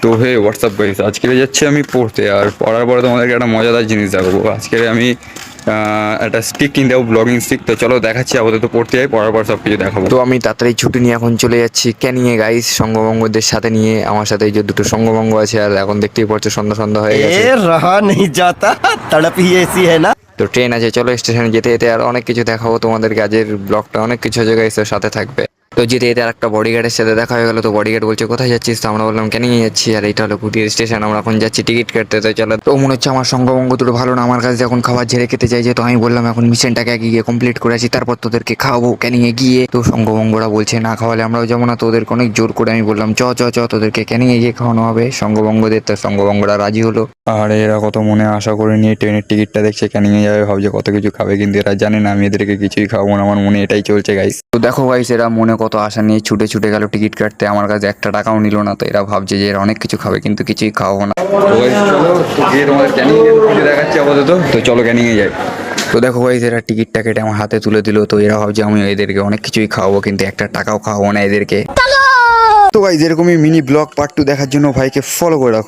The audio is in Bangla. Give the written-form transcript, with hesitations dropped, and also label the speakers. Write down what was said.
Speaker 1: তো হে হোয়াটসঅ্যাপ গাইস, আজকে যাচ্ছি আমি পড়তে, আর পড়ার পরে তোমাদেরকে একটা মজাদার জিনিস দেখাবো। আজকে আমি একটা স্টিক কিনতে যাবো, ব্লগিং স্টিক। তো চলো দেখাচ্ছি, আপাতত পড়তে যাই, পড়ার পর সব কিছু দেখাবো।
Speaker 2: তো আমি তাড়াতাড়ি ছুটি নিয়ে এখন চলে যাচ্ছি ক্যানিংয়ে গাইস, সঙ্গবঙ্গদের সাথে নিয়ে। আমার সাথে এই যে দুটো সঙ্গবঙ্গ আছে, আর এখন দেখতেই পাচ্ছ সন্ধ্যা সন্ধ্যা হয়ে গেছে।
Speaker 3: ए रहा नहीं जाता, तड़प ही ऐसी है ना।
Speaker 2: তো ট্রেন আছে, চলো স্টেশনে যেতে যেতে আর অনেক কিছু দেখাবো তোমাদেরকে। আজের ব্লগটা অনেক কিছু হয়ে গেছে, সাথে থাকবে। তো যেতে যেতে আর একটা বডিগার্ডের সাথে দেখা হয়ে গেল। তো বডিগার্ড বলছে কোথায় যাচ্ছিস, তো আমরা বললাম ক্যানিংয়ে যাচ্ছি। আর এটা হলো কুটির স্টেশন, আমরা এখন যাচ্ছি টিকিট কাটতে। তো চলো, তো মনে হচ্ছে আমার সঙ্গবঙ্গ দুটো ভালো না, আমার কাছে এখন খাবার ঝেড়ে খেতে চাইছে। তো আমি বললাম এখন মিশনটাকে আগে গিয়ে কমপ্লিট করে আসি, তারপর তোদেরকে খাওয়াবো ক্যানিংয়ে গিয়ে। তো সঙ্গবঙ্গরা বলছে না খাওয়ালে আমরাও যাবো না। তো ওদেরকে অনেক জোর করে আমি বললাম চ চ চ, তোদেরকে ক্যানিংয়ে গিয়ে খাওয়ানো হবে সঙ্গবঙ্গদের। তো সঙ্গবঙ্গরা রাজি হলো।
Speaker 1: আর এরা কত মনে আশা করে নিয়ে ট্রেনের টিকিটটা দেখছে, ক্যানিংয়ে যাবে, ভাবছে কত কিছু খাবে, কিন্তু এরা জানে না আমি এদেরকে কিছুই খাওয়াবো না। আমার মনে এটাই চলছে গাইস।
Speaker 2: তো দেখো গাইস, এরা মনে কত আশা নিয়ে ছুটে ছুটে গেল টিকিট কাটতে, আমার কাছে একটা টাকাও নিল না। তো এরা ভাবছে যে এরা অনেক কিছু খাবে, কিন্তু কিছুই খাওয়াবো না।
Speaker 1: তো guys, চলো তো গিয়ে তোমাদের ক্যানিংয়ে দেখাচ্ছি আপাতত। তো চলো ক্যানিংয়ে যাই।
Speaker 2: তো দেখো গাইস, এরা টিকিটটা কেটে আমার হাতে তুলে দিল। তো এরা ভাবছে আমি এদেরকে অনেক কিছুই খাওয়াবো, কিন্তু একটা টাকাও খাওয়াবো না এদেরকে। তো গাইস, এরকমই মিনি ব্লগ পার্ট 2 দেখার জন্য ভাইকে ফলো করে রাখো।